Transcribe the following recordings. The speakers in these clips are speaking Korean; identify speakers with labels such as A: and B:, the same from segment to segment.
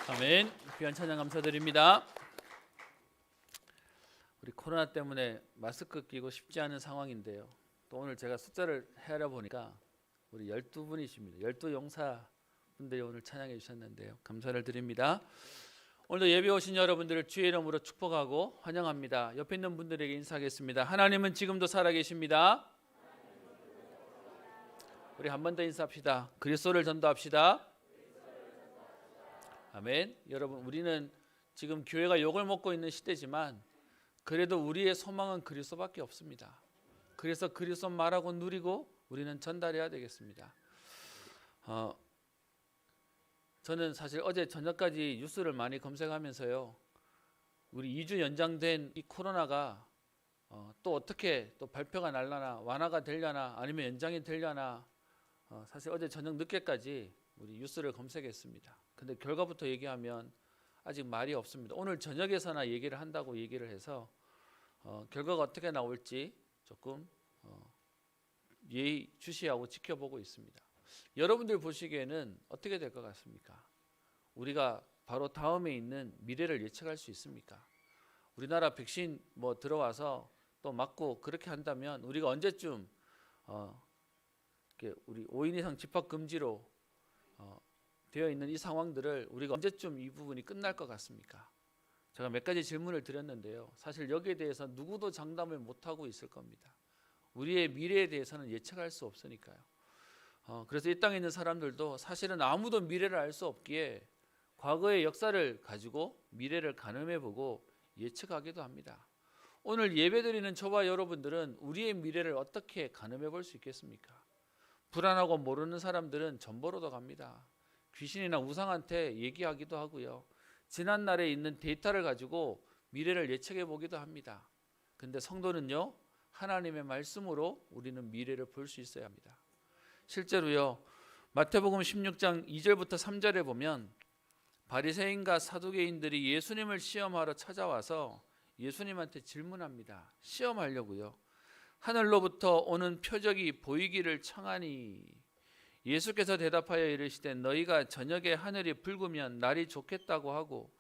A: 아멘. 귀한 찬양 감사드립니다. 우리 코로나 때문에 마스크 끼고 쉽지 않은 상황인데요. 또 오늘 제가 숫자를 헤아려 보니까 우리 12분이십니다. 12용사분들이 오늘 찬양해 주셨는데요. 감사를 드립니다. 오늘도 예배 오신 여러분들을 주의 이름으로 축복하고 환영합니다. 옆에 있는 분들에게 인사하겠습니다. 하나님은 지금도 살아계십니다. 우리 한 번 더 인사합시다. 그리스도를 전도합시다. 아멘. 여러분, 우리는 지금 교회가 욕을 먹고 있는 시대지만 그래도 우리의 소망은 그리스도밖에 없습니다. 그래서 그리스도 말하고 누리고 우리는 전달해야 되겠습니다. 저는 사실 어제 저녁까지 뉴스를 많이 검색하면서요, 우리 2주 연장된 이 코로나가 또 어떻게 또 발표가 날라나, 완화가 되려나, 아니면 연장이 되려나, 사실 어제 저녁 늦게까지 우리 뉴스를 검색했습니다. 근데 결과부터 얘기하면 아직 말이 없습니다. 오늘 저녁에서나 얘기를 한다고 얘기를 해서 결과가 어떻게 나올지 조금 예의주시하고 지켜보고 있습니다. 여러분들 보시기에는 어떻게 될 것 같습니까? 우리가 바로 다음에 있는 미래를 예측할 수 있습니까? 우리나라 백신 들어와서 또 맞고 그렇게 한다면 우리가 언제쯤 우리 5인 이상 집합 금지로 되어 있는 이 상황들을 우리가 언제쯤 이 부분이 끝날 것 같습니까? 제가 몇 가지 질문을 드렸는데요. 사실 여기에 대해서 누구도 장담을 못하고 있을 겁니다. 우리의 미래에 대해서는 예측할 수 없으니까요. 그래서 이 땅에 있는 사람들도 사실은 아무도 미래를 알 수 없기에 과거의 역사를 가지고 미래를 가늠해보고 예측하기도 합니다. 오늘 예배드리는 저와 여러분들은 우리의 미래를 어떻게 가늠해볼 수 있겠습니까? 불안하고 모르는 사람들은 전보로도 갑니다. 귀신이나 우상한테 얘기하기도 하고요. 지난날에 있는 데이터를 가지고 미래를 예측해 보기도 합니다. 근데 성도는요, 하나님의 말씀으로 우리는 미래를 볼 수 있어야 합니다. 실제로요, 마태복음 16장 2절부터 3절에 보면 바리새인과 사두개인들이 예수님을 시험하러 찾아와서 예수님한테 질문합니다. 시험하려고요. 하늘로부터 오는 표적이 보이기를 청하니 예수께서 대답하여 이르시되 너희가 저녁에 하늘이 붉으면 날이 좋겠다고 하고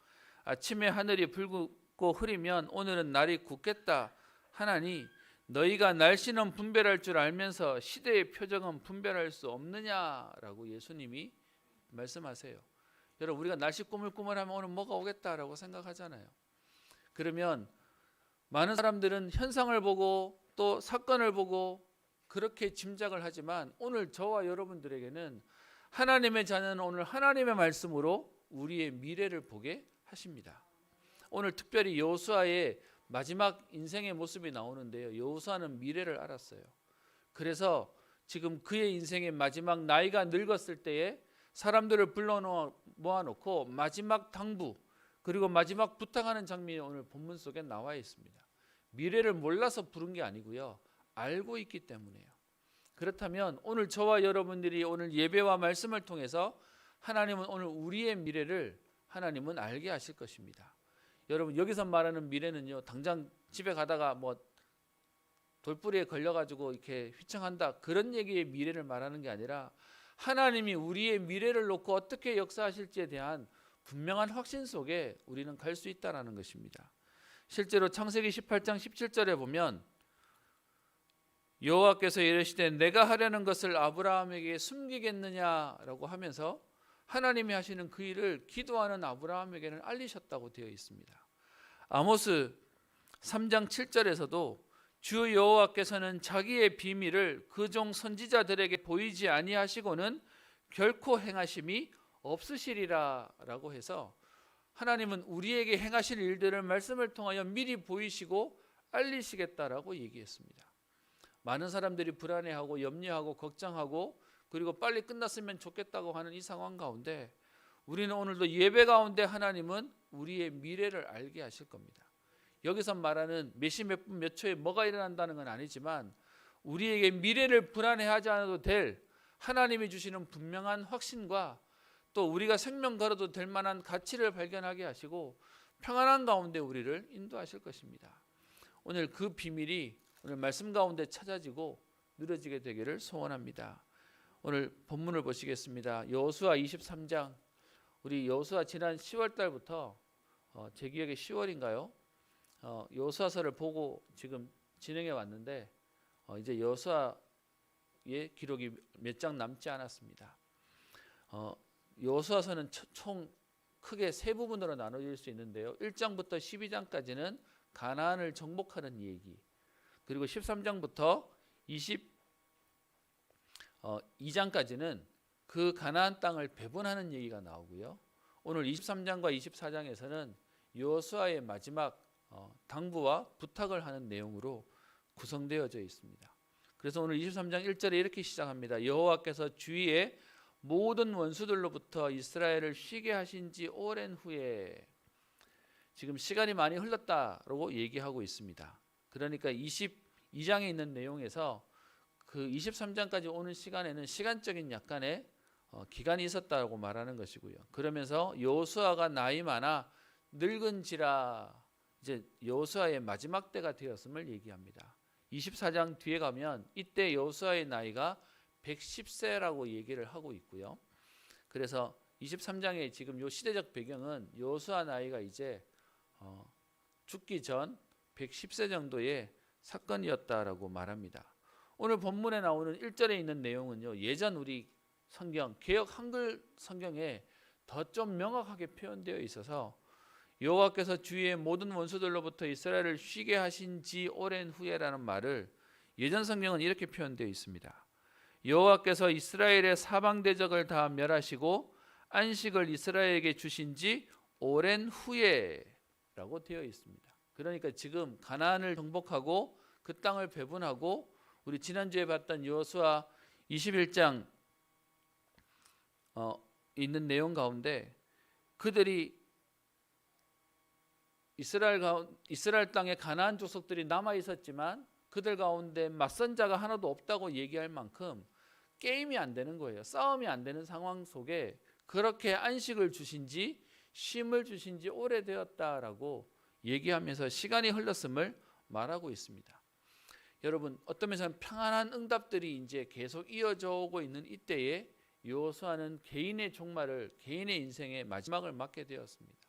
A: 아침에 하늘이 붉고 흐리면 오늘은 날이 굳겠다 하나니 너희가 날씨는 분별할 줄 알면서 시대의 표적은 분별할 수 없느냐라고 예수님이 말씀하세요. 여러분, 우리가 날씨 꾸물꾸물하면 오늘 뭐가 오겠다라고 생각하잖아요. 그러면 많은 사람들은 현상을 보고 또 사건을 보고 그렇게 짐작을 하지만 오늘 저와 여러분들에게는 하나님의 자녀는 오늘 하나님의 말씀으로 우리의 미래를 보게 하십니다. 오늘 특별히 여호수아의 마지막 인생의 모습이 나오는데요. 여호수아는 미래를 알았어요. 그래서 지금 그의 인생의 마지막 나이가 늙었을 때에 사람들을 불러 모아놓고 마지막 당부 그리고 마지막 부탁하는 장면이 오늘 본문 속에 나와 있습니다. 미래를 몰라서 부른 게 아니고요. 알고 있기 때문에요. 그렇다면 오늘 저와 여러분들이 오늘 예배와 말씀을 통해서 하나님은 오늘 우리의 미래를 하나님은 알게 하실 것입니다. 여러분, 여기서 말하는 미래는요, 당장 집에 가다가 뭐 돌부리에 걸려가지고 이렇게 휘청한다 그런 얘기의 미래를 말하는 게 아니라 하나님이 우리의 미래를 놓고 어떻게 역사하실지에 대한 분명한 확신 속에 우리는 갈 수 있다는 것입니다. 실제로 창세기 18장 17절에 보면 여호와께서 이르시되 내가 하려는 것을 아브라함에게 숨기겠느냐라고 하면서 하나님이 하시는 그 일을 기도하는 아브라함에게는 알리셨다고 되어 있습니다. 아모스 3장 7절에서도 주 여호와께서는 자기의 비밀을 그 종 선지자들에게 보이지 아니하시고는 결코 행하심이 없으시리라라고 해서 하나님은 우리에게 행하실 일들을 말씀을 통하여 미리 보이시고 알리시겠다라고 얘기했습니다. 많은 사람들이 불안해하고 염려하고 걱정하고 그리고 빨리 끝났으면 좋겠다고 하는 이 상황 가운데 우리는 오늘도 예배 가운데 하나님은 우리의 미래를 알게 하실 겁니다. 여기서 말하는 몇 시 몇 분 몇 초에 뭐가 일어난다는 건 아니지만 우리에게 미래를 불안해하지 않아도 될 하나님이 주시는 분명한 확신과 또 우리가 생명 걸어도 될 만한 가치를 발견하게 하시고 평안한 가운데 우리를 인도하실 것입니다. 오늘 그 비밀이 오늘 말씀 가운데 찾아지고 누려지게 되기를 소원합니다. 오늘 본문을 보시겠습니다. 여호수아 23장. 우리 여호수아 지난 10월 달부터 제 기억에 10월인가요? 여호수아서를 보고 지금 진행해 왔는데 이제 여호수아의 기록이 몇 장 남지 않았습니다. 여호수아서는 총 크게 세 부분으로 나눠질 수 있는데요. 1장부터 12장까지는 가나안을 정복하는 얘기, 그리고 13장부터 22장까지는 그 가나안 땅을 배분하는 얘기가 나오고요. 오늘 23장과 24장에서는 여호수아의 마지막 당부와 부탁을 하는 내용으로 구성되어져 있습니다. 그래서 오늘 23장 1절에 이렇게 시작합니다. 여호와께서 주위의 모든 원수들로부터 이스라엘을 쉬게 하신 지 오랜 후에, 지금 시간이 많이 흘렀다라고 얘기하고 있습니다. 그러니까 22장에 있는 내용에서 그 23장까지 오는 시간에는 시간적인 약간의 기간이 있었다고 말하는 것이고요. 그러면서 여호수아가 나이 많아 늙은지라, 이제 여호수아의 마지막 때가 되었음을 얘기합니다. 24장 뒤에 가면 이때 여호수아의 나이가 110세라고 얘기를 하고 있고요. 그래서 23장의 지금 요 시대적 배경은 여호수아 나이가 이제 죽기 전 110세 정도의 사건이었다라고 말합니다. 오늘 본문에 나오는 1절에 있는 내용은요, 예전 우리 성경 개역 한글 성경에 더 좀 명확하게 표현되어 있어서 여호와께서 주위의 모든 원수들로부터 이스라엘을 쉬게 하신 지 오랜 후에라는 말을 예전 성경은 이렇게 표현되어 있습니다. 여호와께서 이스라엘의 사방 대적을 다 멸하시고 안식을 이스라엘에게 주신 지 오랜 후에라고 되어 있습니다. 그러니까 지금 가나안을 정복하고 그 땅을 배분하고 우리 지난주에 봤던 여호수아 21장 있는 내용 가운데 그들이 이스라엘 땅에 가나안 족속들이 남아 있었지만 그들 가운데 맞선 자가 하나도 없다고 얘기할 만큼 게임이 안 되는 거예요. 싸움이 안 되는 상황 속에 그렇게 안식을 주신지 쉼을 주신지 오래되었다라고 얘기하면서 시간이 흘렀음을 말하고 있습니다. 여러분 어떤 면에서는 평안한 응답들이 이제 계속 이어져 오고 있는 이때에 여호수아는 개인의 종말을, 개인의 인생의 마지막을 맞게 되었습니다.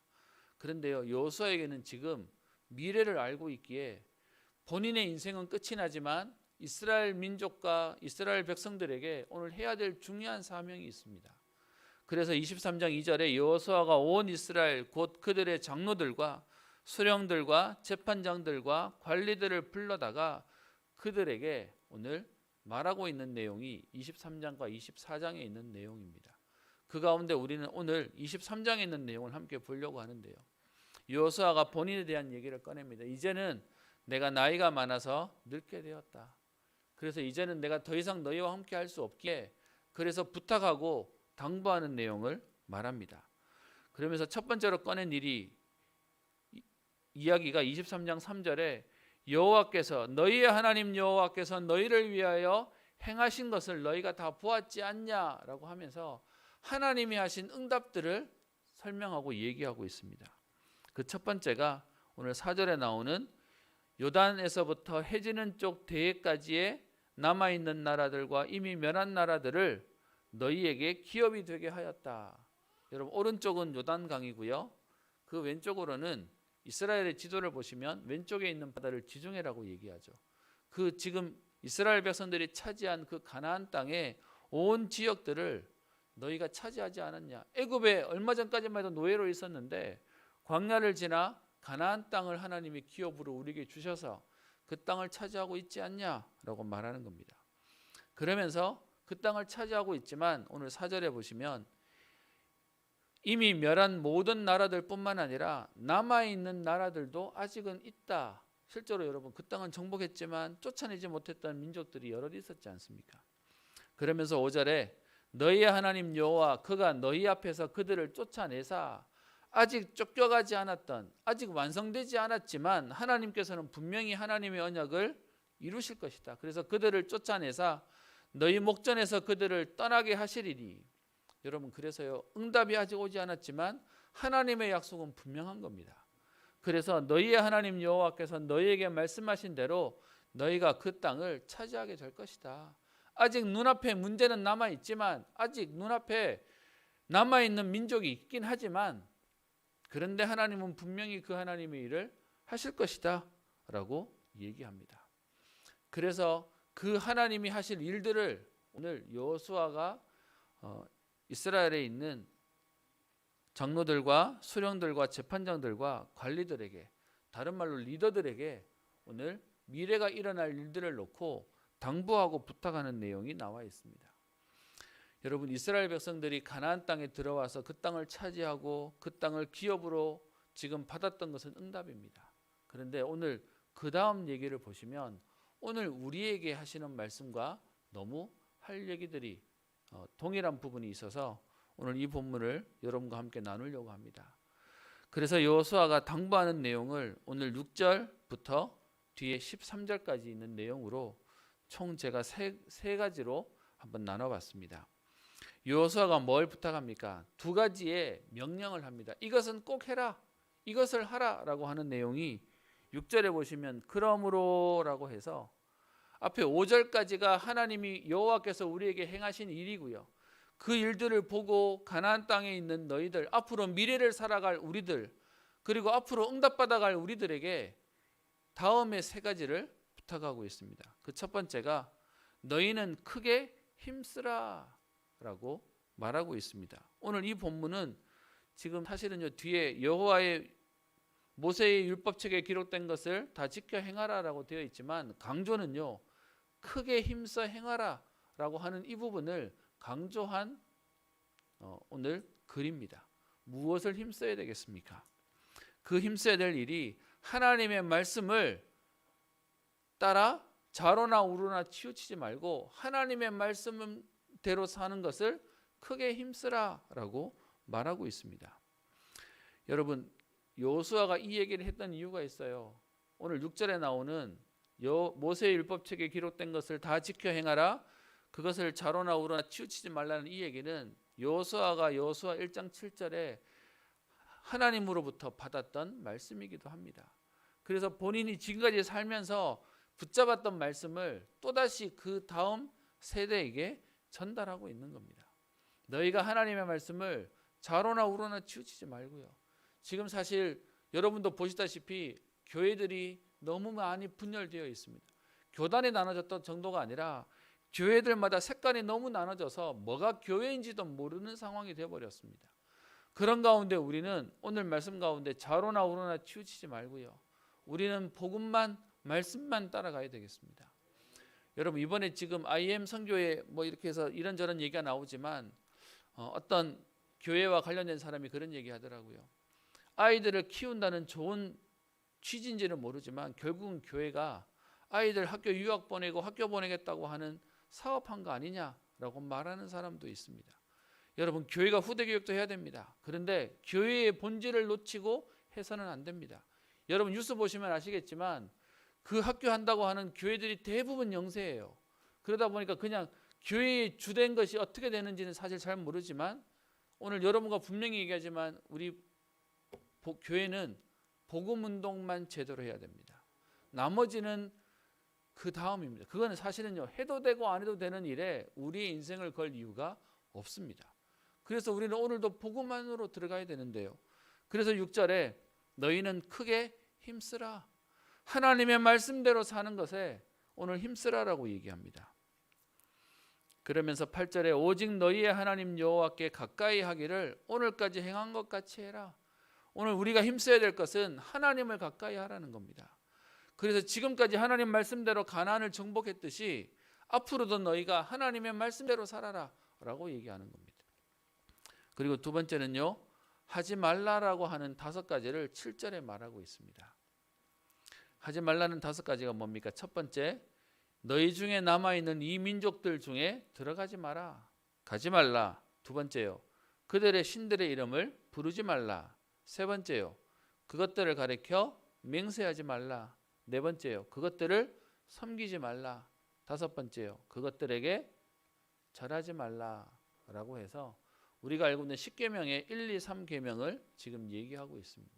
A: 그런데요, 여호수아에게는 지금 미래를 알고 있기에 본인의 인생은 끝이 나지만 이스라엘 민족과 이스라엘 백성들에게 오늘 해야 될 중요한 사명이 있습니다. 그래서 23장 2절에 여호수아가 온 이스라엘 곧 그들의 장로들과 수령들과 재판장들과 관리들을 불러다가 그들에게 오늘 말하고 있는 내용이 23장과 24장에 있는 내용입니다. 그 가운데 우리는 오늘 23장에 있는 내용을 함께 보려고 하는데요. 여호수아가 본인에 대한 얘기를 꺼냅니다. 이제는 내가 나이가 많아서 늙게 되었다. 그래서 이제는 내가 더 이상 너희와 함께 할 수 없기에 그래서 부탁하고 당부하는 내용을 말합니다. 그러면서 첫 번째로 꺼낸 이야기가 23장 3절에 여호와께서 너희의 하나님 여호와께서 너희를 위하여 행하신 것을 너희가 다 보았지 않냐라고 하면서 하나님이 하신 응답들을 설명하고 얘기하고 있습니다. 그 첫 번째가 오늘 4절에 나오는 요단에서부터 해지는 쪽 대해까지의 남아있는 나라들과 이미 멸한 나라들을 너희에게 기업이 되게 하였다. 여러분 오른쪽은 요단강이고요. 그 왼쪽으로는 이스라엘의 지도를 보시면 왼쪽에 있는 바다를 지중해라고 얘기하죠. 그 지금 이스라엘 백성들이 차지한 그 가나안 땅의 온 지역들을 너희가 차지하지 않았냐. 애굽에 얼마 전까지만 해도 노예로 있었는데 광야를 지나 가나안 땅을 하나님이 기업으로 우리에게 주셔서 그 땅을 차지하고 있지 않냐라고 말하는 겁니다. 그러면서 그 땅을 차지하고 있지만 오늘 4절에 보시면 이미 멸한 모든 나라들뿐만 아니라 남아있는 나라들도 아직은 있다. 실제로 여러분 그 땅은 정복했지만 쫓아내지 못했던 민족들이 여럿 있었지 않습니까? 그러면서 5절에 너희의 하나님 여호와 그가 너희 앞에서 그들을 쫓아내사 아직 쫓겨가지 않았던, 아직 완성되지 않았지만 하나님께서는 분명히 하나님의 언약을 이루실 것이다. 그래서 그들을 쫓아내사 너희 목전에서 그들을 떠나게 하시리니. 여러분 그래서요, 응답이 아직 오지 않았지만 하나님의 약속은 분명한 겁니다. 그래서 너희의 하나님 여호와께서 너희에게 말씀하신 대로 너희가 그 땅을 차지하게 될 것이다. 아직 눈앞에 문제는 남아있지만, 아직 눈앞에 남아있는 민족이 있긴 하지만, 그런데 하나님은 분명히 그 하나님의 일을 하실 것이다 라고 얘기합니다. 그래서 그 하나님이 하실 일들을 오늘 여호수아가 이스라엘에 있는 장로들과 수령들과 재판장들과 관리들에게, 다른 말로 리더들에게 오늘 미래가 일어날 일들을 놓고 당부하고 부탁하는 내용이 나와 있습니다. 여러분 이스라엘 백성들이 가나안 땅에 들어와서 그 땅을 차지하고 그 땅을 기업으로 지금 받았던 것은 응답입니다. 그런데 오늘 그 다음 얘기를 보시면 오늘 우리에게 하시는 말씀과 너무 할 얘기들이 동일한 부분이 있어서 오늘 이 본문을 여러분과 함께 나누려고 합니다. 그래서 여호수아가 당부하는 내용을 오늘 6절부터 뒤에 13절까지 있는 내용으로 총 제가 세 가지로 한번 나눠봤습니다. 여호수아가 뭘 부탁합니까? 두 가지의 명령을 합니다. 이것은 꼭 해라, 이것을 하라 라고 하는 내용이 6절에 보시면 그러므로 라고 해서 앞에 5절까지가 하나님이 여호와께서 우리에게 행하신 일이고요. 그 일들을 보고 가나안 땅에 있는 너희들, 앞으로 미래를 살아갈 우리들, 그리고 앞으로 응답받아갈 우리들에게 다음에 세 가지를 부탁하고 있습니다. 그 첫 번째가 너희는 크게 힘쓰라 라고 말하고 있습니다. 오늘 이 본문은 지금 사실은요, 뒤에 여호와의 모세의 율법책에 기록된 것을 다 지켜 행하라 라고 되어 있지만 강조는요, 크게 힘써 행하라 라고 하는 이 부분을 강조한 오늘 글입니다. 무엇을 힘써야 되겠습니까? 그 힘써야 될 일이 하나님의 말씀을 따라 좌로나 우로나 치우치지 말고 하나님의 말씀대로 사는 것을 크게 힘쓰라 라고 말하고 있습니다. 여러분 여호수아가 이 얘기를 했던 이유가 있어요. 오늘 6절에 나오는 모세의 율법책에 기록된 것을 다 지켜 행하라, 그것을 좌로나 우로나 치우치지 말라는 이 얘기는 여호수아가 여호수아 1장 7절에 하나님으로부터 받았던 말씀이기도 합니다. 그래서 본인이 지금까지 살면서 붙잡았던 말씀을 또다시 그 다음 세대에게 전달하고 있는 겁니다. 너희가 하나님의 말씀을 좌로나 우로나 치우치지 말고요. 지금 사실 여러분도 보시다시피 교회들이 너무 많이 분열되어 있습니다. 교단이 나눠졌던 정도가 아니라 교회들마다 색깔이 너무 나눠져서 뭐가 교회인지도 모르는 상황이 되어버렸습니다. 그런 가운데 우리는 오늘 말씀 가운데 좌로나 우로나 치우치지 말고요. 우리는 복음만 말씀만 따라가야 되겠습니다. 여러분 이번에 지금 IM 선교에 뭐 이렇게 해서 이런저런 얘기가 나오지만 어떤 교회와 관련된 사람이 그런 얘기 하더라고요. 아이들을 키운다는 좋은 취지인지는 모르지만 결국은 교회가 아이들 학교 유학 보내고 학교 보내겠다고 하는 사업한 거 아니냐라고 말하는 사람도 있습니다. 여러분 교회가 후대 교육도 해야 됩니다. 그런데 교회의 본질을 놓치고 해서는 안 됩니다. 여러분 뉴스 보시면 아시겠지만 그 학교 한다고 하는 교회들이 대부분 영세예요. 그러다 보니까 그냥 교회의 주된 것이 어떻게 되는지는 사실 잘 모르지만 오늘 여러분과 분명히 얘기하지만 우리 교회는 복음 운동만 제대로 해야 됩니다. 나머지는 그 다음입니다. 그거는 사실은요 해도 되고 안 해도 되는 일에 우리의 인생을 걸 이유가 없습니다. 그래서 우리는 오늘도 복음만으로 들어가야 되는데요. 그래서 6절에 너희는 크게 힘쓰라. 하나님의 말씀대로 사는 것에 오늘 힘쓰라라고 얘기합니다. 그러면서 8절에 오직 너희의 하나님 여호와께 가까이 하기를 오늘까지 행한 것 같이 해라. 오늘 우리가 힘써야 될 것은 하나님을 가까이 하라는 겁니다. 그래서 지금까지 하나님 말씀대로 가나안을 정복했듯이 앞으로도 너희가 하나님의 말씀대로 살아라 라고 얘기하는 겁니다. 그리고 두 번째는요, 하지 말라라고 하는 5가지를 7절에 말하고 있습니다. 하지 말라는 5가지가 뭡니까? 첫 번째, 너희 중에 남아있는 이 민족들 중에 들어가지 마라. 가지 말라. 두 번째요, 그들의 신들의 이름을 부르지 말라. 세 번째요, 그것들을 가리켜 맹세하지 말라. 네 번째요, 그것들을 섬기지 말라. 다섯 번째요, 그것들에게 절하지 말라라고 해서 우리가 알고 있는 10계명의 1, 2, 3계명을 지금 얘기하고 있습니다.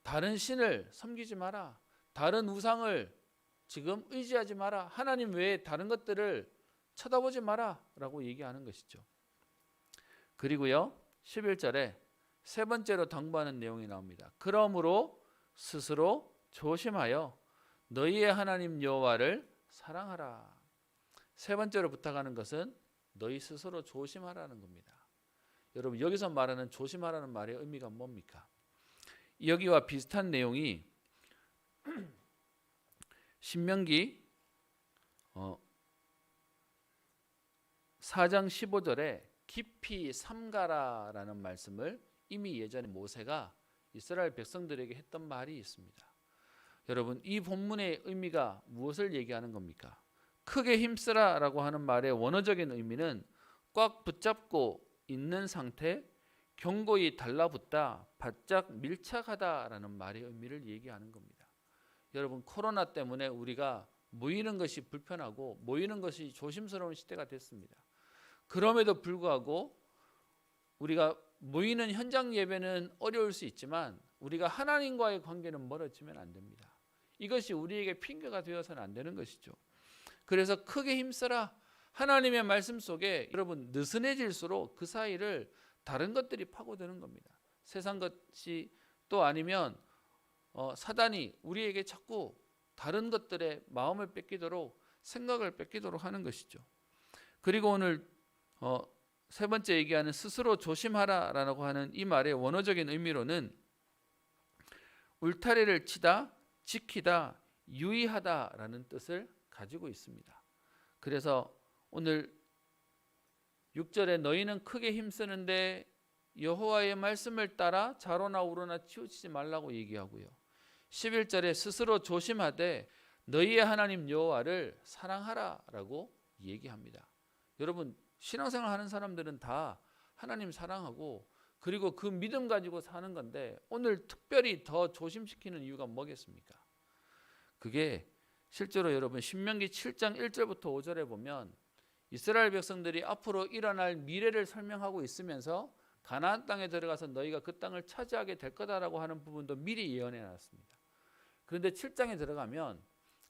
A: 다른 신을 섬기지 마라. 다른 우상을 지금 의지하지 마라. 하나님 외에 다른 것들을 쳐다보지 마라 라고 얘기하는 것이죠. 그리고요 11절에 세 번째로 당부하는 내용이 나옵니다. 그러므로 스스로 조심하여 너희의 하나님 여호와를 사랑하라. 세 번째로 부탁하는 것은 너희 스스로 조심하라는 겁니다. 여러분 여기서 말하는 조심하라는 말의 의미가 뭡니까? 여기와 비슷한 내용이 신명기 4장 15절에 깊이 삼가라라는 말씀을 이미 예전에 모세가 이스라엘 백성들에게 했던 말이 있습니다. 여러분 이 본문의 의미가 무엇을 얘기하는 겁니까? 크게 힘쓰라라고 하는 말의 원어적인 의미는 꽉 붙잡고 있는 상태, 견고히 달라붙다, 바짝 밀착하다라는 말의 의미를 얘기하는 겁니다. 여러분 코로나 때문에 우리가 모이는 것이 불편하고 모이는 것이 조심스러운 시대가 됐습니다. 그럼에도 불구하고 우리가 모이는 현장 예배는 어려울 수 있지만 우리가 하나님과의 관계는 멀어지면 안 됩니다. 이것이 우리에게 핑계가 되어서는 안 되는 것이죠. 그래서 크게 힘쓰라. 하나님의 말씀 속에 여러분 느슨해질수록 그 사이를 다른 것들이 파고드는 겁니다. 세상 것이 또 아니면 사단이 우리에게 자꾸 다른 것들의 마음을 뺏기도록 생각을 뺏기도록 하는 것이죠. 그리고 오늘 세 번째 얘기하는 스스로 조심하라라고 하는 이 말의 원어적인 의미로는 울타리를 치다, 지키다, 유의하다라는 뜻을 가지고 있습니다. 그래서 오늘 6절에 너희는 크게 힘쓰는데 여호와의 말씀을 따라 좌로나 우로나 치우치지 말라고 얘기하고요. 11절에 스스로 조심하되 너희의 하나님 여호와를 사랑하라라고 얘기합니다. 여러분 신앙생활 하는 사람들은 다 하나님 사랑하고 그리고 그 믿음 가지고 사는 건데 오늘 특별히 더 조심시키는 이유가 뭐겠습니까? 그게 실제로 여러분 신명기 7장 1절부터 5절에 보면 이스라엘 백성들이 앞으로 일어날 미래를 설명하고 있으면서 가나안 땅에 들어가서 너희가 그 땅을 차지하게 될 거다라고 하는 부분도 미리 예언해 놨습니다. 그런데 7장에 들어가면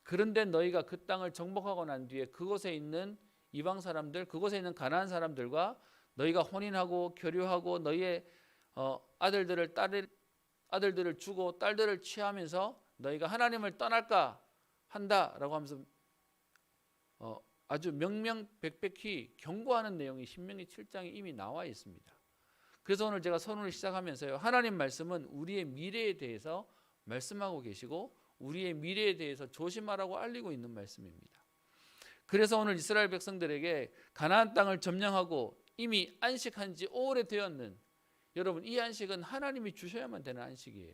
A: 그런데 너희가 그 땅을 정복하고 난 뒤에 그곳에 있는 이방 사람들, 그곳에 있는 가나안 사람들과 너희가 혼인하고 교류하고 너희의 아들들을 주고 딸들을 취하면서 너희가 하나님을 떠날까 한다라고 하면서 아주 명명백백히 경고하는 내용이 신명기 7장에 이미 나와 있습니다. 그래서 오늘 제가 선언을 시작하면서요, 하나님 말씀은 우리의 미래에 대해서 말씀하고 계시고 우리의 미래에 대해서 조심하라고 알리고 있는 말씀입니다. 그래서 오늘 이스라엘 백성들에게 가나안 땅을 점령하고 이미 안식한 지 오래되었는, 여러분 이 안식은 하나님이 주셔야만 되는 안식이에요.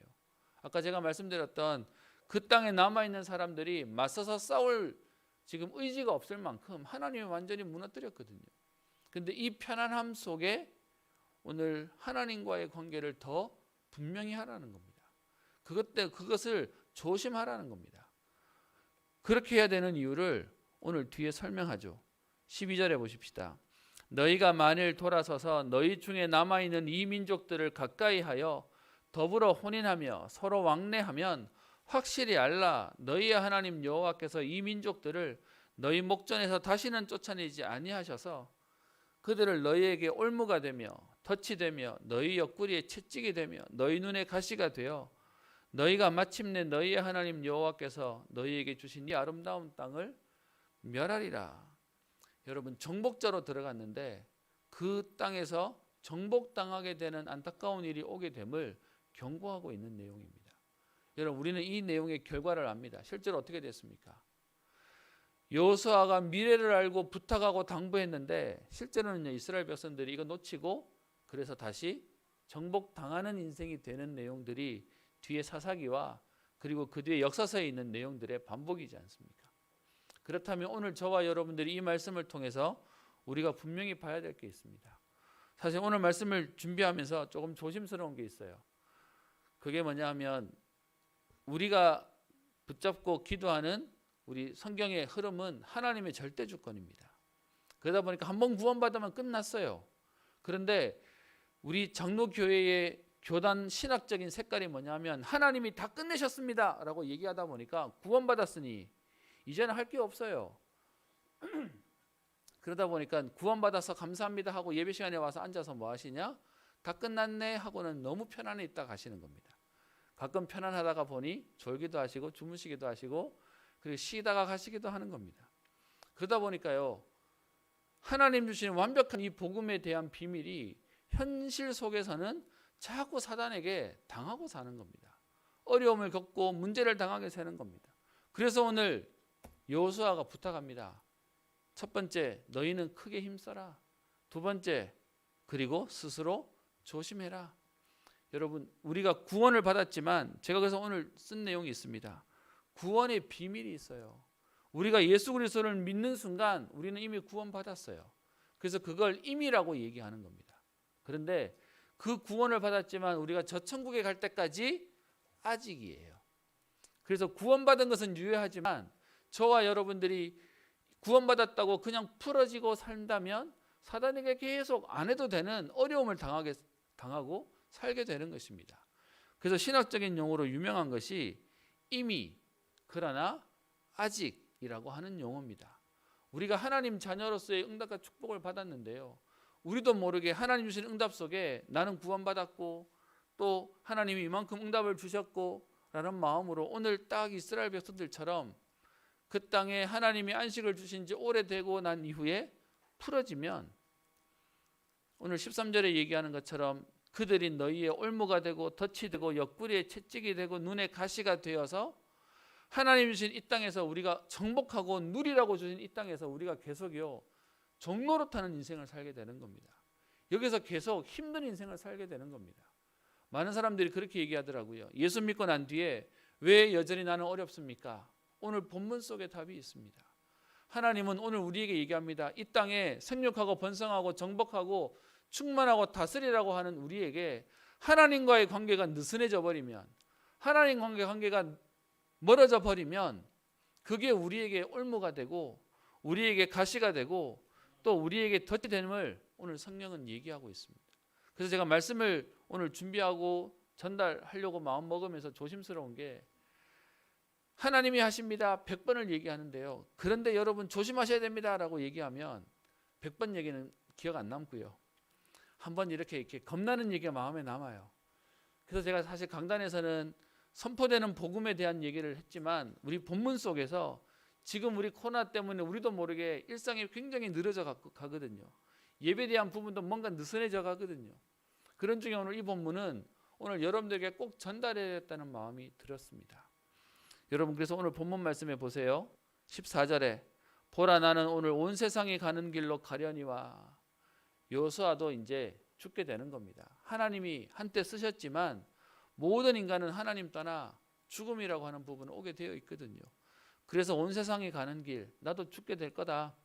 A: 아까 제가 말씀드렸던 그 땅에 남아있는 사람들이 맞서서 싸울 지금 의지가 없을 만큼 하나님이 완전히 무너뜨렸거든요. 그런데 이 편안함 속에 오늘 하나님과의 관계를 더 분명히 하라는 겁니다. 그것을 조심하라는 겁니다. 그렇게 해야 되는 이유를 오늘 뒤에 설명하죠. 12절에 보십시다. 너희가 만일 돌아서서 너희 중에 남아있는 이 민족들을 가까이 하여 더불어 혼인하며 서로 왕래하면 확실히 알라. 너희의 하나님 여호와께서 이 민족들을 너희 목전에서 다시는 쫓아내지 아니하셔서 그들을 너희에게 올무가 되며 덫이 되며 너희 옆구리에 채찍이 되며 너희 눈에 가시가 되어 너희가 마침내 너희의 하나님 여호와께서 너희에게 주신 이 아름다운 땅을 멸하리라. 여러분 정복자로 들어갔는데 그 땅에서 정복당하게 되는 안타까운 일이 오게 됨을 경고하고 있는 내용입니다. 여러분 우리는 이 내용의 결과를 압니다. 실제로 어떻게 됐습니까? 여호수아가 미래를 알고 부탁하고 당부했는데 실제로는 이스라엘 백성들이 이거 놓치고 그래서 다시 정복당하는 인생이 되는 내용들이 뒤에 사사기와 그리고 그 뒤에 역사서에 있는 내용들의 반복이지 않습니까? 그렇다면 오늘 저와 여러분들이 이 말씀을 통해서 우리가 분명히 봐야 될 게 있습니다. 사실 오늘 말씀을 준비하면서 조금 조심스러운 게 있어요. 그게 뭐냐 하면 우리가 붙잡고 기도하는 우리 성경의 흐름은 하나님의 절대 주권입니다. 그러다 보니까 한번 구원받으면 끝났어요. 그런데 우리 장로교회의 교단 신학적인 색깔이 뭐냐면 하나님이 다 끝내셨습니다 라고 얘기하다 보니까 구원받았으니 이제는 할 게 없어요. 그러다 보니까 구원받아서 감사합니다 하고 예배 시간에 와서 앉아서 뭐 하시냐? 다 끝났네 하고는 너무 편안해 있다 가시는 겁니다. 가끔 편안하다가 보니 졸기도 하시고 주무시기도 하시고 그리고 쉬다가 가시기도 하는 겁니다. 그러다 보니까요, 하나님 주신 완벽한 이 복음에 대한 비밀이 현실 속에서는 자꾸 사단에게 당하고 사는 겁니다. 어려움을 겪고 문제를 당하게 되는 겁니다. 그래서 오늘 여호수아가 부탁합니다. 첫 번째, 너희는 크게 힘써라. 두 번째, 그리고 스스로 조심해라. 여러분 우리가 구원을 받았지만 제가 그래서 오늘 쓴 내용이 있습니다. 구원의 비밀이 있어요. 우리가 예수 그리스도를 믿는 순간 우리는 이미 구원받았어요. 그래서 그걸 임이라고 얘기하는 겁니다. 그런데 그 구원을 받았지만 우리가 저 천국에 갈 때까지 아직이에요. 그래서 구원받은 것은 유효하지만 저와 여러분들이 구원받았다고 그냥 풀어지고 산다면 사단에게 계속 안 해도 되는 어려움을 당하고 살게 되는 것입니다. 그래서 신학적인 용어로 유명한 것이 이미 그러나 아직이라고 하는 용어입니다. 우리가 하나님 자녀로서의 응답과 축복을 받았는데요, 우리도 모르게 하나님 주신 응답 속에 나는 구원받았고 또 하나님이 이만큼 응답을 주셨고 라는 마음으로 오늘 딱 이스라엘 백성들처럼 그 땅에 하나님이 안식을 주신 지 오래되고 난 이후에 풀어지면 오늘 13절에 얘기하는 것처럼 그들이 너희의 올무가 되고 덫이 되고 옆구리에 채찍이 되고 눈에 가시가 되어서 하나님 주신 이 땅에서 우리가 정복하고 누리라고 주신 이 땅에서 우리가 계속요 종노릇하는 인생을 살게 되는 겁니다. 여기서 계속 힘든 인생을 살게 되는 겁니다. 많은 사람들이 그렇게 얘기하더라고요. 예수 믿고 난 뒤에 왜 여전히 나는 어렵습니까? 오늘 본문 속에 답이 있습니다. 하나님은 오늘 우리에게 얘기합니다. 이 땅에 생육하고 번성하고 정복하고 충만하고 다스리라고 하는 우리에게 하나님과의 관계가 느슨해져 버리면, 하나님 관계가 멀어져 버리면 그게 우리에게 올무가 되고 우리에게 가시가 되고 또 우리에게 덫이 됨을 오늘 성경은 얘기하고 있습니다. 그래서 제가 말씀을 오늘 준비하고 전달하려고 마음 먹으면서 조심스러운 게, 하나님이 하십니다. 100번을 얘기하는데요. 그런데 여러분 조심하셔야 됩니다라고 얘기하면 100번 얘기는 기억 안 남고요. 한번 이렇게 겁나는 얘기가 마음에 남아요. 그래서 제가 사실 강단에서는 선포되는 복음에 대한 얘기를 했지만 우리 본문 속에서 지금 우리 코로나 때문에 우리도 모르게 일상이 굉장히 늘어져 가거든요. 예배에 대한 부분도 뭔가 느슨해져 가거든요. 그런 중에 오늘 이 본문은 오늘 여러분들에게 꼭 전달해야겠다는 마음이 들었습니다. 여러분 그래서 오늘 본문 말씀해 보세요. 14절에 보라 나는 오늘 온 세상이 가는 길로 가려니와. 여호수아도 이제 죽게 되는 겁니다. 하나님이 한때 쓰셨지만 모든 인간은 하나님 떠나 죽음이라고 하는 부분은 오게 되어 있거든요. 그래서 온 세상이 가는 길 나도 죽게 될 거다.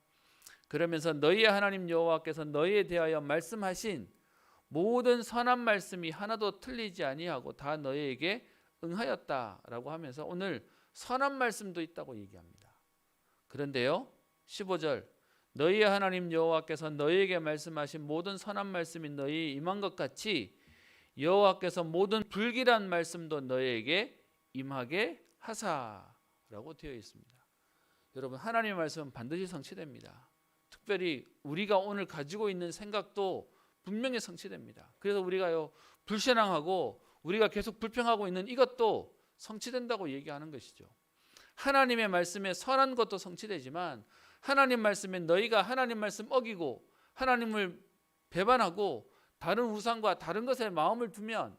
A: 그러면서 너희의 하나님 여호와께서 너희에 대하여 말씀하신 모든 선한 말씀이 하나도 틀리지 아니하고 다 너희에게 응하였다라고 하면서 오늘 선한 말씀도 있다고 얘기합니다. 그런데요 15절 너희의 하나님 여호와께서 너희에게 말씀하신 모든 선한 말씀이 너희에 임한 것 같이 여호와께서 모든 불길한 말씀도 너희에게 임하게 하사라고 되어 있습니다. 여러분 하나님의 말씀은 반드시 성취됩니다. 특별히 우리가 오늘 가지고 있는 생각도 분명히 성취됩니다. 그래서 우리가요 불신앙하고 우리가 계속 불평하고 있는 이것도 성취된다고 얘기하는 것이죠. 하나님의 말씀에 선한 것도 성취되지만 하나님 말씀에 너희가 하나님 말씀 어기고 하나님을 배반하고 다른 우상과 다른 것에 마음을 두면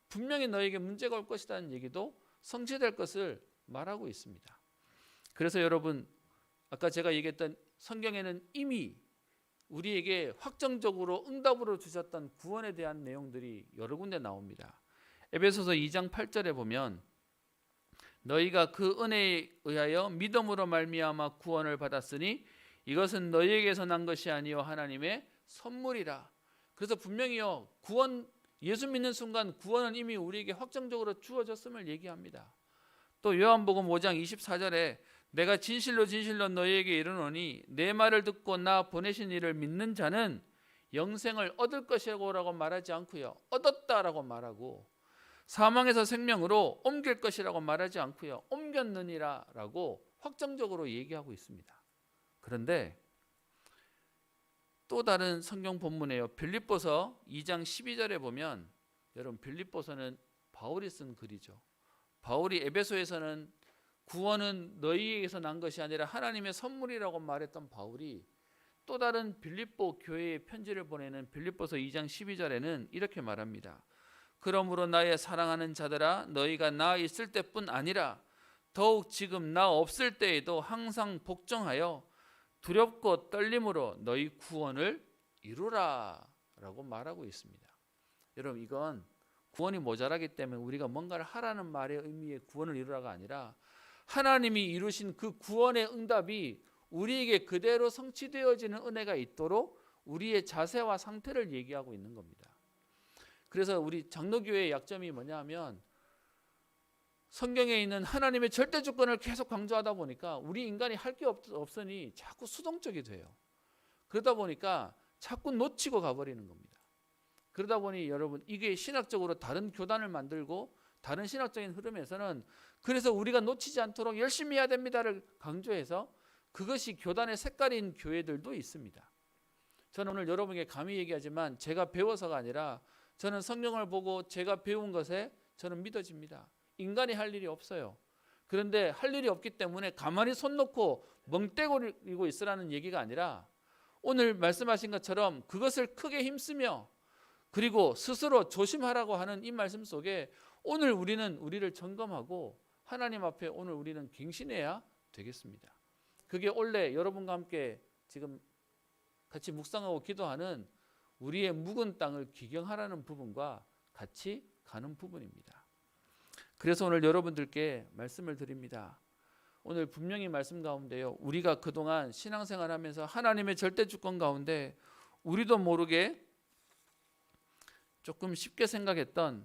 A: 분명히 너에게 문제가 올 것이라는 얘기도 성취될 것을 말하고 있습니다. 그래서 여러분 아까 제가 얘기했던 성경에는 이미 우리에게 확정적으로 응답으로 주셨던 구원에 대한 내용들이 여러 군데 나옵니다. 에베소서 2장 8절에 보면 너희가 그 은혜에 의하여 믿음으로 말미암아 구원을 받았으니 이것은 너희에게서 난 것이 아니요 하나님의 선물이라. 그래서 분명히요 구원 예수 믿는 순간 구원은 이미 우리에게 확정적으로 주어졌음을 얘기합니다. 또 요한복음 5장 24절에 내가 진실로 진실로 너희에게 이르노니 내 말을 듣고 나 보내신 이를 믿는 자는 영생을 얻을 것이라고 말하지 않고요 얻었다라고 말하고 사망에서 생명으로 옮길 것이라고 말하지 않고요 옮겼느니라라고 확정적으로 얘기하고 있습니다. 그런데 또 다른 성경 본문에요 빌립보서 2장 12절에 보면 여러분 빌립보서는 바울이 쓴 글이죠. 바울이 에베소에서는 구원은 너희에게서 난 것이 아니라 하나님의 선물이라고 말했던 바울이 또 다른 빌립보 교회에 편지를 보내는 빌립보서 2장 12절에는 이렇게 말합니다. 그러므로 나의 사랑하는 자들아 너희가 나 있을 때뿐 아니라 더욱 지금 나 없을 때에도 항상 복종하여 두렵고 떨림으로 너희 구원을 이루라 라고 말하고 있습니다. 여러분 이건 구원이 모자라기 때문에 우리가 뭔가를 하라는 말의 의미의 구원을 이루라가 아니라 하나님이 이루신 그 구원의 응답이 우리에게 그대로 성취되어지는 은혜가 있도록 우리의 자세와 상태를 얘기하고 있는 겁니다. 그래서 우리 장로교회의 약점이 뭐냐 하면 성경에 있는 하나님의 절대 주권을 계속 강조하다 보니까 우리 인간이 할 게 없으니 자꾸 수동적이 돼요. 그러다 보니까 자꾸 놓치고 가버리는 겁니다. 그러다 보니 여러분 이게 신학적으로 다른 교단을 만들고 다른 신학적인 흐름에서는 그래서 우리가 놓치지 않도록 열심히 해야 됩니다를 강조해서 그것이 교단의 색깔인 교회들도 있습니다. 저는 오늘 여러분에게 감히 얘기하지만 제가 배워서가 아니라 저는 성경을 보고 제가 배운 것에 저는 믿어집니다. 인간이 할 일이 없어요. 그런데 할 일이 없기 때문에 가만히 손 놓고 멍때리고 있으라는 얘기가 아니라 오늘 말씀하신 것처럼 그것을 크게 힘쓰며 그리고 스스로 조심하라고 하는 이 말씀 속에 오늘 우리는 우리를 점검하고 하나님 앞에 오늘 우리는 갱신해야 되겠습니다. 그게 원래 여러분과 함께 지금 같이 묵상하고 기도하는 우리의 묵은 땅을 기경하라는 부분과 같이 가는 부분입니다. 그래서 오늘 여러분들께 말씀을 드립니다. 오늘 분명히 말씀 가운데요 우리가 그동안 신앙생활하면서 하나님의 절대 주권 가운데 우리도 모르게 조금 쉽게 생각했던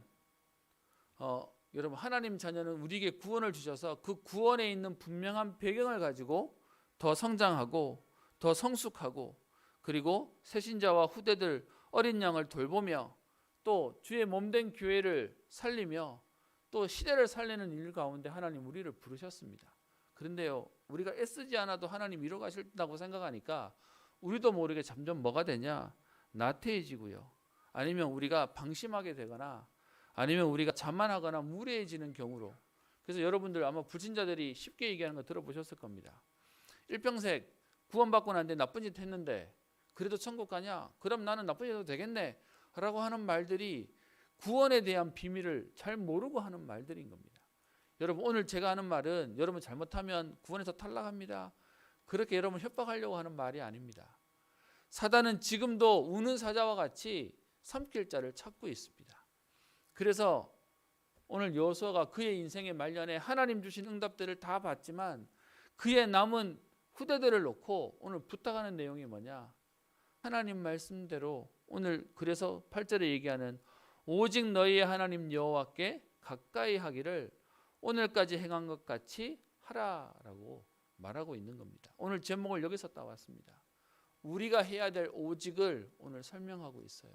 A: 여러분 하나님 자녀는 우리에게 구원을 주셔서 그 구원에 있는 분명한 배경을 가지고 더 성장하고 더 성숙하고 그리고 새신자와 후대들 어린 양을 돌보며 또 주의 몸된 교회를 살리며 또 시대를 살리는 일 가운데 하나님 우리를 부르셨습니다. 그런데요, 우리가 애쓰지 않아도 하나님 이뤄가신다고 생각하니까 우리도 모르게 점점 뭐가 되냐? 나태해지고요. 아니면 우리가 방심하게 되거나 아니면 우리가 자만하거나 무례해지는 경우로. 그래서 여러분들 아마 불신자들이 쉽게 얘기하는 거 들어보셨을 겁니다. 일평생 구원받고 난 뒤에 나쁜 짓 했는데 그래도 천국 가냐? 그럼 나는 나쁜 짓 해도 되겠네 라고 하는 말들이 구원에 대한 비밀을 잘 모르고 하는 말들인 겁니다. 여러분, 오늘 제가 하는 말은 여러분 잘못하면 구원에서 탈락합니다, 그렇게 여러분 협박하려고 하는 말이 아닙니다. 사단은 지금도 우는 사자와 같이 삼킬 자를 찾고 있습니다. 그래서 오늘 여호수아가 그의 인생의 말년에 하나님 주신 응답들을 다 받지만 그의 남은 후대들을 놓고 오늘 부탁하는 내용이 뭐냐? 하나님 말씀대로 오늘 그래서 8절에 얘기하는 오직 너희의 하나님 여호와께 가까이 하기를 오늘까지 행한 것 같이 하라라고 말하고 있는 겁니다. 오늘 제목을 여기서 따왔습니다. 우리가 해야 될 오직을 오늘 설명하고 있어요.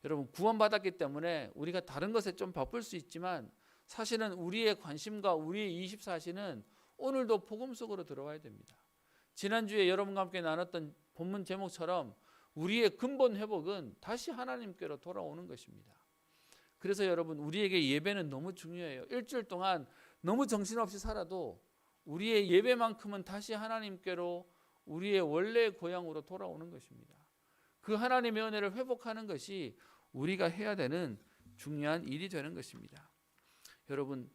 A: 여러분, 구원받았기 때문에 우리가 다른 것에 좀 바쁠 수 있지만 사실은 우리의 관심과 우리의 24시는 오늘도 복음 속으로 들어와야 됩니다. 지난주에 여러분과 함께 나눴던 본문 제목처럼 우리의 근본 회복은 다시 하나님께로 돌아오는 것입니다. 그래서 여러분, 우리에게 예배는 너무 중요해요. 일주일 동안 너무 정신없이 살아도 우리의 예배만큼은 다시 하나님께로 우리의 원래의 고향으로 돌아오는 것입니다. 그 하나님의 은혜를 회복하는 것이 우리가 해야 되는 중요한 일이 되는 것입니다. 여러분,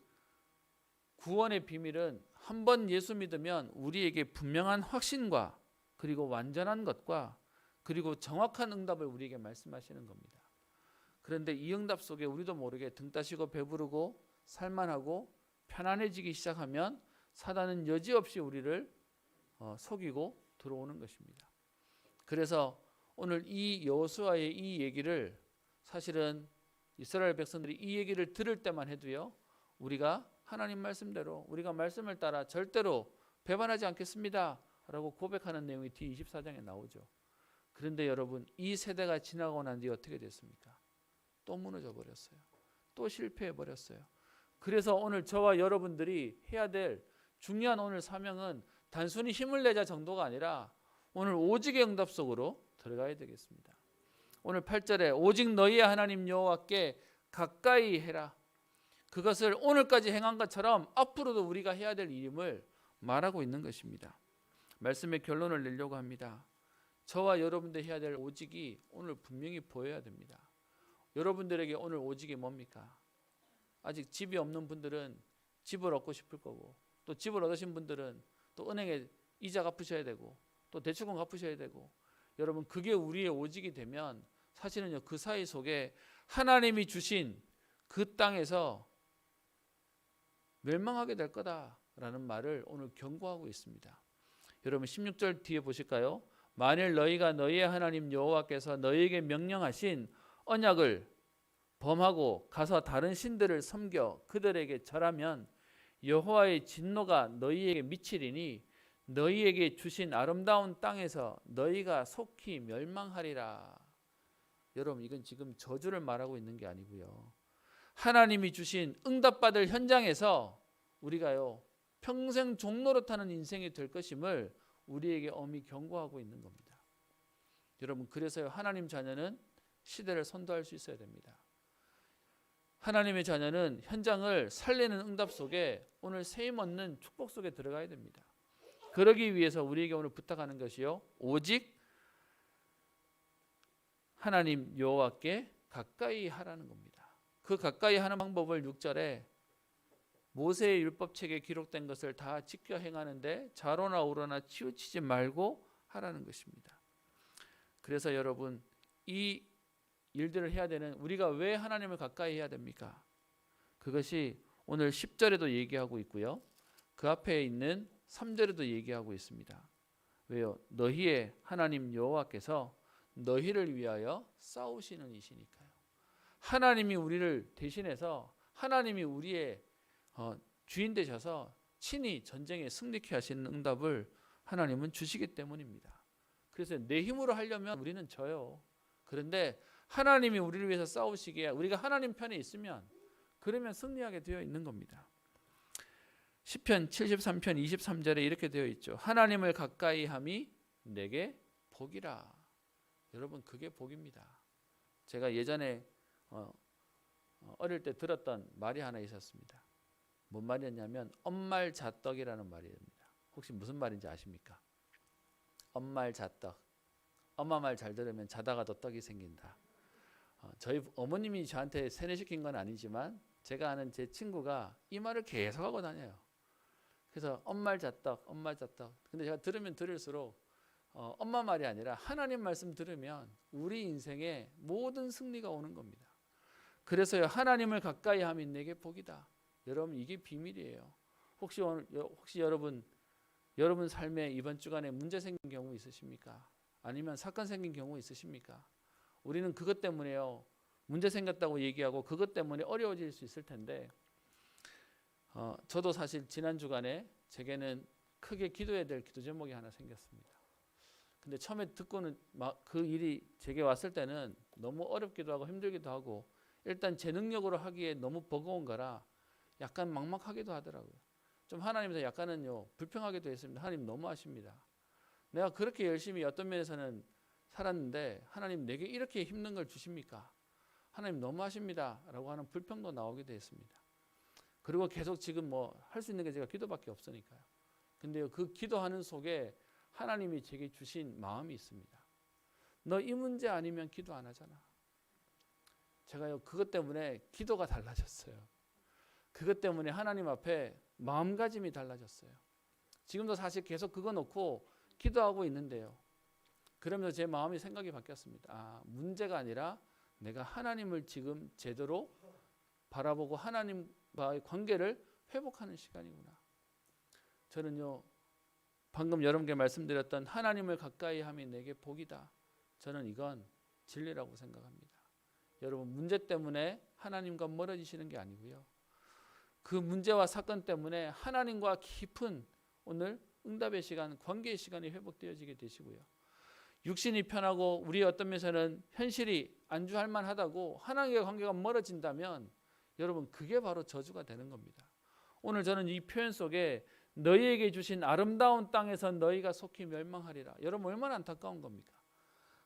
A: 구원의 비밀은 한 번 예수 믿으면 우리에게 분명한 확신과 그리고 완전한 것과 그리고 정확한 응답을 우리에게 말씀하시는 겁니다. 그런데 이 응답 속에 우리도 모르게 등 따시고 배부르고 살만하고 편안해지기 시작하면 사단은 여지없이 우리를 속이고 들어오는 것입니다. 그래서 오늘 이 여호수아의 이 얘기를 사실은 이스라엘 백성들이 이 얘기를 들을 때만 해도요, 우리가 하나님 말씀대로 우리가 말씀을 따라 절대로 배반하지 않겠습니다 라고 고백하는 내용이 뒤 24장에 나오죠. 그런데 여러분, 이 세대가 지나고 난 뒤에 어떻게 됐습니까? 또 무너져 버렸어요. 또 실패해 버렸어요. 그래서 오늘 저와 여러분들이 해야 될 중요한 오늘 사명은 단순히 힘을 내자 정도가 아니라 오늘 오직의 응답 속으로 들어가야 되겠습니다. 오늘 8절에 오직 너희의 하나님 여호와께 가까이 해라. 그것을 오늘까지 행한 것처럼 앞으로도 우리가 해야 될 일임을 말하고 있는 것입니다. 말씀의 결론을 내려고 합니다. 저와 여러분들 해야 될 오직이 오늘 분명히 보여야 됩니다. 여러분들에게 오늘 오직이 뭡니까? 아직 집이 없는 분들은 집을 얻고 싶을 거고, 또 집을 얻으신 분들은 또 은행에 이자 갚으셔야 되고, 또 대출금 갚으셔야 되고, 여러분, 그게 우리의 오직이 되면 사실은요, 그 사이 속에 하나님이 주신 그 땅에서 멸망하게 될 거다라는 말을 오늘 경고하고 있습니다. 여러분, 16절 뒤에 보실까요? 만일 너희가 너희의 하나님 여호와께서 너희에게 명령하신 언약을 범하고 가서 다른 신들을 섬겨 그들에게 절하면 여호와의 진노가 너희에게 미치리니 너희에게 주신 아름다운 땅에서 너희가 속히 멸망하리라. 여러분, 이건 지금 저주를 말하고 있는 게 아니고요, 하나님이 주신 응답받을 현장에서 우리가요 평생 종노릇하는 인생이 될 것임을 우리에게 엄히 경고하고 있는 겁니다. 여러분, 그래서요 하나님 자녀는 시대를 선도할 수 있어야 됩니다. 하나님의 자녀는 현장을 살리는 응답 속에 오늘 세임 얻는 축복 속에 들어가야 됩니다. 그러기 위해서 우리에게 오늘 부탁하는 것이요, 오직 하나님 여호와께 가까이 하라는 겁니다. 그 가까이 하는 방법을 6절에 모세의 율법책에 기록된 것을 다 지켜 행하는데 좌로나 우로나 치우치지 말고 하라는 것입니다. 그래서 여러분, 이 일들을 해야 되는 우리가 왜 하나님을 가까이 해야 됩니까? 그것이 오늘 10절에도 얘기하고 있고요, 그 앞에 있는 3절에도 얘기하고 있습니다. 왜요? 너희의 하나님 여호와께서 너희를 위하여 싸우시는 이시니까요. 하나님이 우리를 대신해서 하나님이 우리의 주인 되셔서 친히 전쟁에 승리케 하시는 응답을 하나님은 주시기 때문입니다. 그래서 내 힘으로 하려면 우리는 져요. 그런데 하나님이 우리를 위해서 싸우시기에 우리가 하나님 편에 있으면 그러면 승리하게 되어 있는 겁니다. 시편 73편 23절에 이렇게 되어 있죠. 하나님을 가까이 함이 내게 복이라. 여러분 그게 복입니다. 제가 예전에 어릴 때 들었던 말이 하나 있었습니다. 뭔 말이었냐면 엄말자떡이라는 말입니다. 혹시 무슨 말인지 아십니까? 엄말자떡. 엄마 말 잘 들으면 자다가 도 떡이 생긴다. 저희 어머님이 저한테 세뇌시킨 건 아니지만 제가 아는 제 친구가 이 말을 계속 하고 다녀요. 그래서 엄말자떡, 엄말자떡. 근데 제가 들으면 들을수록 엄마 말이 아니라 하나님 말씀 들으면 우리 인생에 모든 승리가 오는 겁니다. 그래서요, 하나님을 가까이 하면 내게 복이다. 여러분 이게 비밀이에요. 혹시 여러분 삶에 이번 주간에 문제 생긴 경우 있으십니까? 아니면 사건 생긴 경우 있으십니까? 우리는 그것 때문에요, 문제 생겼다고 얘기하고 그것 때문에 어려워질 수 있을 텐데, 저도 사실 지난 주간에 제게는 크게 기도해야 될 기도 제목이 하나 생겼습니다. 근데 처음에 듣고는 막 그 일이 제게 왔을 때는 너무 어렵기도 하고 힘들기도 하고, 일단 제 능력으로 하기에 너무 버거운 거라 약간 막막하기도 하더라고요. 좀 하나님한테 약간은요 불평하기도 했습니다. 하나님 너무하십니다. 내가 그렇게 열심히 어떤 면에서는 살았는데 하나님 내게 이렇게 힘든 걸 주십니까? 하나님 너무하십니다 라고 하는 불평도 나오기도 했습니다. 그리고 계속 지금 뭐 할 수 있는 게 제가 기도밖에 없으니까요. 근데요, 그 기도하는 속에 하나님이 제게 주신 마음이 있습니다. 너 이 문제 아니면 기도 안 하잖아. 제가요 그것 때문에 기도가 달라졌어요. 그것 때문에 하나님 앞에 마음가짐이 달라졌어요. 지금도 사실 계속 그거 놓고 기도하고 있는데요, 그러면서 제 마음이 생각이 바뀌었습니다. 문제가 아니라 내가 하나님을 지금 제대로 바라보고 하나님과의 관계를 회복하는 시간이구나. 저는요 방금 여러분께 말씀드렸던 하나님을 가까이 함이 내게 복이다. 저는 이건 진리라고 생각합니다. 여러분 문제 때문에 하나님과 멀어지시는 게 아니고요, 그 문제와 사건 때문에 하나님과 깊은 오늘 응답의 시간, 관계의 시간이 회복되어지게 되시고요, 육신이 편하고 우리의 어떤 면에서는 현실이 안주할 만하다고 하나님과의 관계가 멀어진다면 여러분 그게 바로 저주가 되는 겁니다. 오늘 저는 이 표현 속에 너희에게 주신 아름다운 땅에서 너희가 속히 멸망하리라. 여러분 얼마나 안타까운 겁니까?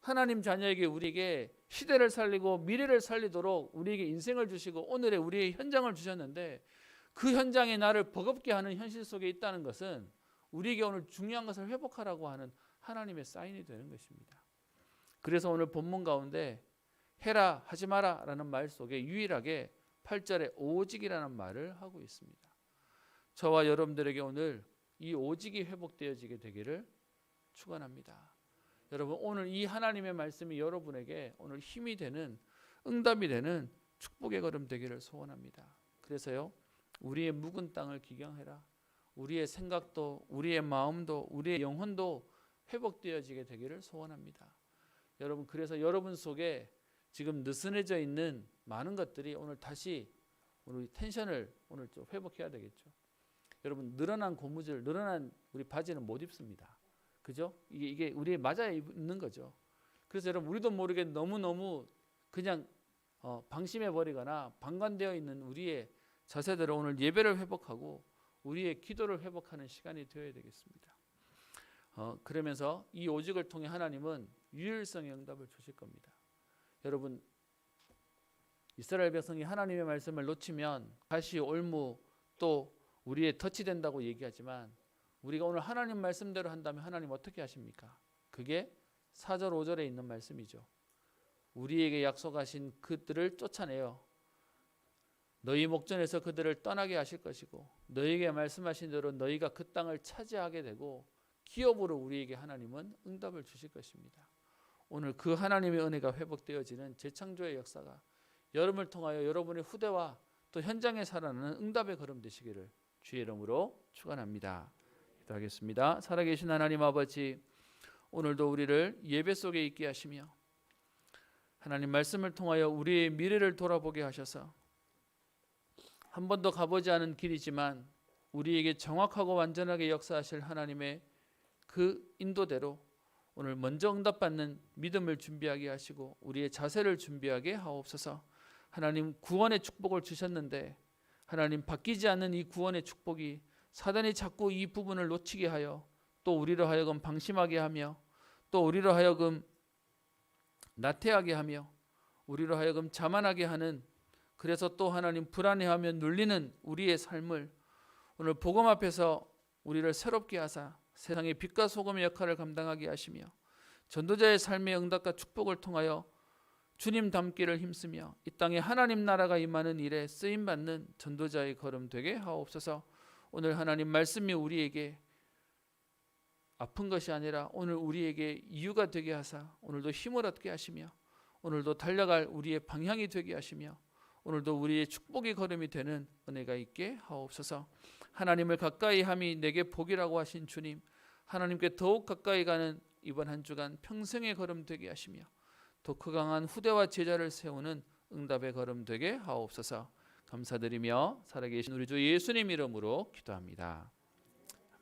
A: 하나님 자녀에게 우리에게 시대를 살리고 미래를 살리도록 우리에게 인생을 주시고 오늘의 우리의 현장을 주셨는데, 그 현장에 나를 버겁게 하는 현실 속에 있다는 것은 우리에게 오늘 중요한 것을 회복하라고 하는 하나님의 사인이 되는 것입니다. 그래서 오늘 본문 가운데 해라 하지 마라 라는 말 속에 유일하게 8절에 오직이라는 말을 하고 있습니다. 저와 여러분들에게 오늘 이 오직이 회복되어지게 되기를 축원합니다. 여러분 오늘 이 하나님의 말씀이 여러분에게 오늘 힘이 되는, 응답이 되는 축복의 걸음 되기를 소원합니다. 그래서요, 우리의 묵은 땅을 기경해라. 우리의 생각도 우리의 마음도 우리의 영혼도 회복되어지게 되기를 소원합니다. 여러분 그래서 여러분 속에 지금 느슨해져 있는 많은 것들이 오늘 다시 우리 텐션을 오늘 좀 회복해야 되겠죠. 여러분 늘어난 고무줄, 늘어난 우리 바지는 못 입습니다. 그죠? 이게 우리에 맞아 입는 거죠. 그래서 여러분 우리도 모르게 너무너무 그냥 방심해 버리거나 방관되어 있는 우리의 자세대로 오늘 예배를 회복하고 우리의 기도를 회복하는 시간이 되어야 되겠습니다. 그러면서 이 오직을 통해 하나님은 유일성의 응답을 주실 겁니다. 여러분 이스라엘 백성이 하나님의 말씀을 놓치면 다시 올무 또 우리의 덫이 된다고 얘기하지만, 우리가 오늘 하나님 말씀대로 한다면 하나님 어떻게 하십니까? 그게 4절 5절에 있는 말씀이죠. 우리에게 약속하신 그들을 쫓아내어 너희 목전에서 그들을 떠나게 하실 것이고, 너희에게 말씀하신 대로 너희가 그 땅을 차지하게 되고 기업으로 우리에게 하나님은 응답을 주실 것입니다. 오늘 그 하나님의 은혜가 회복되어지는 재창조의 역사가 여러분을 통하여 여러분의 후대와 또 현장에 살아나는 응답의 걸음 되시기를 주의 이름으로 축원합니다. 기도하겠습니다. 살아계신 하나님 아버지, 오늘도 우리를 예배 속에 있게 하시며 하나님 말씀을 통하여 우리의 미래를 돌아보게 하셔서 한 번도 가보지 않은 길이지만 우리에게 정확하고 완전하게 역사하실 하나님의 그 인도대로 오늘 먼저 응답받는 믿음을 준비하게 하시고 우리의 자세를 준비하게 하옵소서. 하나님 구원의 축복을 주셨는데 하나님 바뀌지 않는 이 구원의 축복이 사단이 자꾸 이 부분을 놓치게 하여 또 우리로 하여금 방심하게 하며 또 우리로 하여금 나태하게 하며 우리로 하여금 자만하게 하는, 그래서 또 하나님 불안해하며 눌리는 우리의 삶을 오늘 복음 앞에서 우리를 새롭게 하사 세상의 빛과 소금의 역할을 감당하게 하시며 전도자의 삶의 응답과 축복을 통하여 주님 닮기를 힘쓰며 이 땅에 하나님 나라가 임하는 일에 쓰임받는 전도자의 걸음 되게 하옵소서. 오늘 하나님 말씀이 우리에게 아픈 것이 아니라 오늘 우리에게 이유가 되게 하사 오늘도 힘을 얻게 하시며 오늘도 달려갈 우리의 방향이 되게 하시며 오늘도 우리의 축복의 걸음이 되는 은혜가 있게 하옵소서. 하나님을 가까이 함이 내게 복이라고 하신 주님, 하나님께 더욱 가까이 가는 이번 한 주간 평생의 걸음 되게 하시며 더 크 강한 후대와 제자를 세우는 응답의 걸음 되게 하옵소서. 감사드리며 살아계신 우리 주 예수님 이름으로 기도합니다.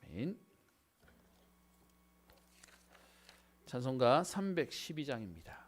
A: 아멘. 찬송가 312장입니다.